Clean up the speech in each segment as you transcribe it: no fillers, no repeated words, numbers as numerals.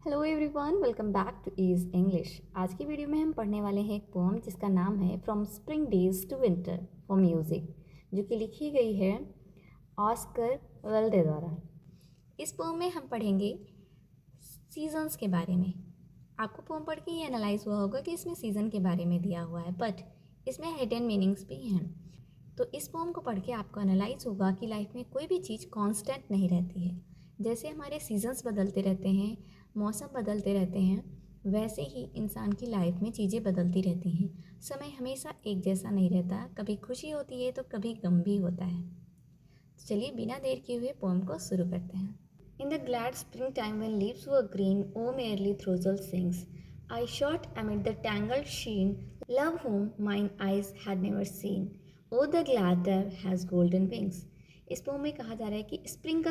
Hello everyone, welcome back to easy English. आज की video में हम पढ़ने वाले हैं एक पोम जिसका नाम है from spring days to winter for music, जो कि लिखी गई है ऑस्कर वेल्डे द्वारा। इस पोम में हम पढ़ेंगे सीजन्स के बारे में। आपको पोम पढ़ के ये एनालाइज हुआ होगा कि इसमें सीज़न के बारे में दिया हुआ है, बट इसमें हिडन मीनिंग्स भी हैं। तो इस पोम को पढ़ के आपको एनालाइज होगा कि लाइफ में कोई भी चीज़ कांस्टेंट नहीं रहती है। जैसे हमारे सीजन्स बदलते रहते हैं, मौसम बदलते रहते हैं, वैसे ही इंसान की लाइफ में चीज़ें बदलती रहती हैं। समय हमेशा एक जैसा नहीं रहता, कभी खुशी होती है तो कभी गम भी होता है। तो चलिए बिना देर किए हुए पोम को शुरू करते हैं। In the glad springtime when leaves were green, O merrily throstle sings. I shot amid the tangled sheen, love whom mine eyes had never seen. Oh, the glad dove has golden wings. इस pome में कहा जा रहा है कि spring का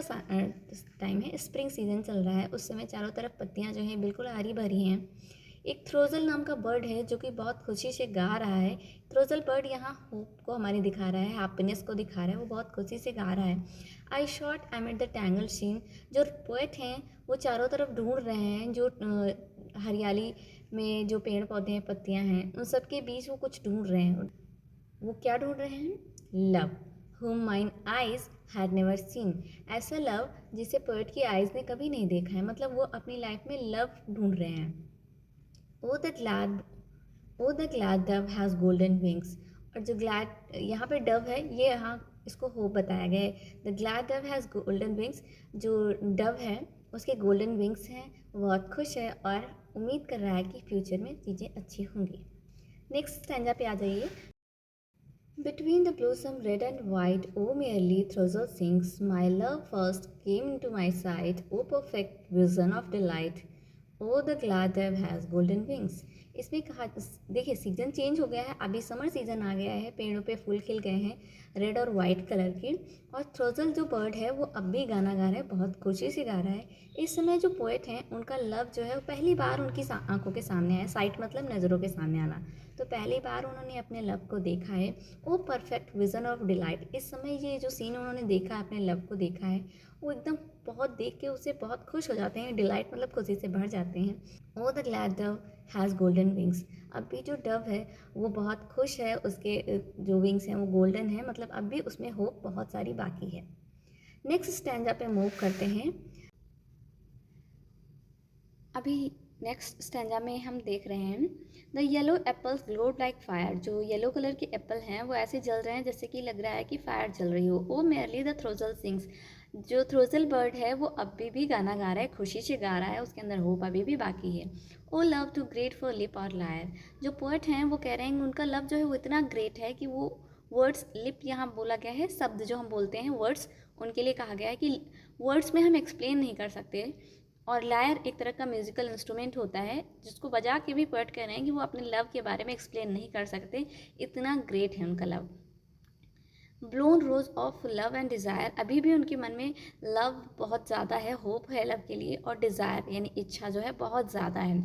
time है, spring season चल रहा है। उस समय चारों तरफ पत्तियां जो हैं बिल्कुल हरी भरी हैं। एक थ्रोजल नाम का बर्ड है जो कि बहुत खुशी से गा रहा है। थ्रोजल बर्ड यहाँ होप को हमारी दिखा रहा है, हैप्पीनेस को दिखा रहा है, वो बहुत खुशी से गा रहा है। I shot amid the tangle sheen, जो पोएट हैं वो चारों तरफ ढूंढ रहे हैं, जो हरियाली में जो पेड़ पौधे हैं, पत्तियां हैं, उन सब के बीच वो कुछ ढूंढ रहे हैं। वो क्या ढूंढ रहे हैं? Love whom mine eyes had never seen. ऐसा लव जिसे पोएट की आइज़ ने कभी नहीं देखा है, मतलब वो अपनी लाइफ में लव ढूंढ रहे हैं। Oh the glad dove has golden wings. और जो glad यहाँ पे डव है, ये यहाँ इसको होप बताया गया है। The glad dove has golden wings. जो डव है उसके गोल्डन विंग्स हैं, बहुत खुश है और उम्मीद कर रहा है कि फ्यूचर में चीज़ें अच्छी होंगी। नेक्स्ट स्टैंजा पे आ जाइए। Between the blossom red and white, O merely Throssell sings, my love first came into my sight, O perfect vision of delight, O the glad dove has golden wings. इसमें कहा, देखिए season change हो गया है, अभी summer season आ गया है, पेड़ों पे फूल खिल गए हैं रेड और वाइट कलर के, और थ्रोजल जो बर्ड है वो अब भी गाना गा रहा है, बहुत खुशी से गा रहा है। इस समय जो पोएट हैं उनका लव जो है वो पहली बार उनकी आंखों के सामने आया। साइट मतलब नज़रों के सामने आना, तो पहली बार उन्होंने अपने लव को देखा है। वो परफेक्ट विजन ऑफ डिलाइट, इस समय ये जो सीन उन्होंने देखा है, अपने लव को देखा है, वो एकदम बहुत देख के उसे बहुत खुश हो जाते हैं। डिलाइट मतलब खुशी से भर जाते हैं। O the glad dove has golden wings, अब भी जो डव है वो बहुत खुश है, उसके जो विंग्स हैं वो गोल्डन है, मतलब अब भी उसमें होप बहुत सारी बाकी है। नेक्स्ट स्टैंजा पे मूव करते हैं। अभी नेक्स्ट स्टैंजा में हम देख रहे हैं the yellow apples glowed like fire, जो येलो कलर के एप्पल हैं वो ऐसे जल रहे हैं जैसे कि लग रहा है कि फायर जल रही हो। ओ मेरली द थ्रोजल सिंग्स, जो थ्रोजल बर्ड है वो अभी भी गाना गा रहा है, खुशी से गा रहा है, उसके अंदर होप अभी भी बाकी है। O love too great for lip or lyre, जो पोएट हैं वो कह रहे हैं उनका लव जो है वो इतना ग्रेट है कि वो वर्ड्स, लिप यहाँ बोला गया है, शब्द जो हम बोलते हैं वर्ड्स, उनके लिए कहा गया है कि वर्ड्स में हम एक्सप्लेन नहीं कर सकते। और लायर एक तरह का म्यूजिकल इंस्ट्रूमेंट होता है जिसको बजा के भी पोएट कह रहे हैं कि वो अपने लव के बारे में एक्सप्लेन नहीं कर सकते, इतना ग्रेट है उनका love. Blown rose of love and desire, अभी भी उनके मन में लव बहुत ज़्यादा है, होप है लव के लिए, और डिज़ायर यानी इच्छा जो है बहुत ज़्यादा है।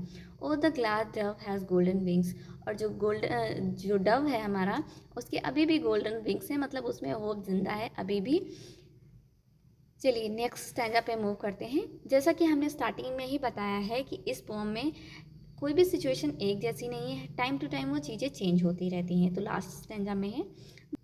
O the glad dove has golden wings, और जो डव है हमारा, उसके अभी भी गोल्डन विंग्स हैं, मतलब उसमें होप जिंदा है अभी भी। चलिए नेक्स्ट स्टैंजा पे मूव करते हैं। जैसा कि हमने स्टार्टिंग में ही बताया है कि इस पोम में कोई भी सिचुएशन एक जैसी नहीं है, टाइम टू टाइम वो चीज़ें चेंज होती रहती हैं। तो लास्ट स्टैंजा में है,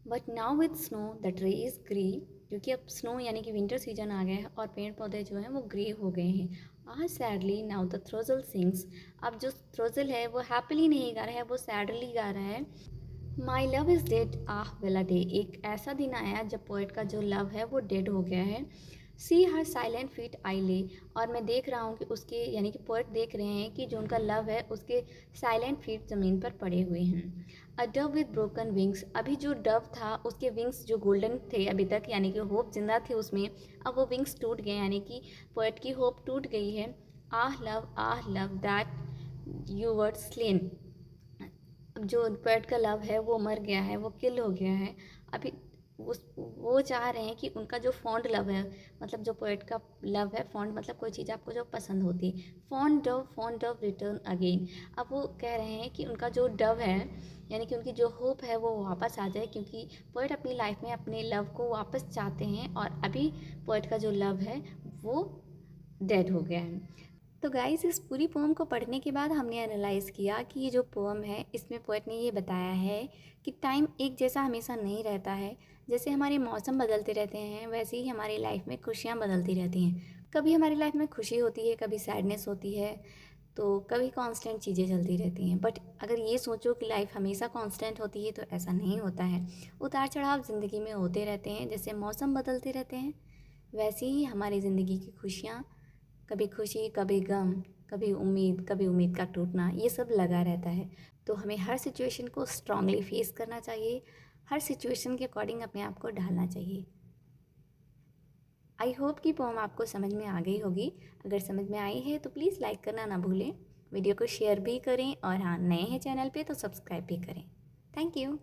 but now with snow the tree is grey, क्योंकि अब स्नो यानी कि विंटर सीजन आ गया है और पेड़ पौधे जो हैं वो ग्रे हो गए हैं। आज सैडली नाउ द थ्रोजल सिंग्स, अब जो थ्रोजल है वो हैप्पीली नहीं गा रहा है, वो सैडली गा रहा है। माई लव इज़ डेड आह वेला डे, एक ऐसा दिन आया जब पोएट का जो लव है वो डेड हो गया है। सी हर साइलेंट फीट आई ले, और मैं देख रहा हूँ कि उसके यानी कि पोएट देख रहे हैं कि जो उनका लव है उसके साइलेंट फीट ज़मीन पर पड़े हुए हैं। अ डव विद ब्रोकन विंग्स, अभी जो डव था उसके विंग्स जो गोल्डन थे अभी तक, यानी कि होप जिंदा थे उसमें, अब वो विंग्स टूट गए, यानी कि पोएट की होप टूट गई है। Ah love that you were slain, जो पोएट का लव है वो मर गया है, वो किल हो गया है। अभी वो चाह रहे हैं कि उनका जो फॉन्ड लव है, मतलब जो पोएट का लव है, फॉन्ड मतलब कोई चीज़ आपको जो पसंद होती, फॉन्ड डव रिटर्न अगेन। अब वो कह रहे हैं कि उनका जो डव है यानी कि उनकी जो होप है वो वापस आ जाए, क्योंकि पोएट अपनी लाइफ में अपने लव को वापस चाहते हैं और अभी पोएट का जो लव है वो डेड हो गया है। तो गाइस इस पूरी पोम को पढ़ने के बाद हमने एनालाइज़ किया कि ये जो पोम है इसमें पोएट ने ये बताया है कि टाइम एक जैसा हमेशा नहीं रहता है। जैसे हमारे मौसम बदलते रहते हैं वैसे ही हमारी लाइफ में खुशियाँ बदलती रहती हैं। कभी हमारी लाइफ में खुशी होती है, कभी सैडनेस होती है, तो कभी कांस्टेंट चीज़ें चलती रहती हैं। बट अगर ये सोचो कि लाइफ हमेशा कांस्टेंट होती है तो ऐसा नहीं होता है। उतार चढ़ाव ज़िंदगी में होते रहते हैं। जैसे मौसम बदलते रहते हैं वैसे ही हमारी ज़िंदगी की खुशियाँ, कभी खुशी कभी गम, कभी उम्मीद का टूटना, ये सब लगा रहता है। तो हमें हर सिचुएशन को स्ट्रांगली फेस करना चाहिए, हर सिचुएशन के अकॉर्डिंग अपने आप को ढालना चाहिए। आई होप कि पोम आपको समझ में आ गई होगी। अगर समझ में आई है तो प्लीज़ लाइक करना ना भूलें, वीडियो को शेयर भी करें और हाँ, नए हैं चैनल पे तो सब्सक्राइब भी करें। Thank you.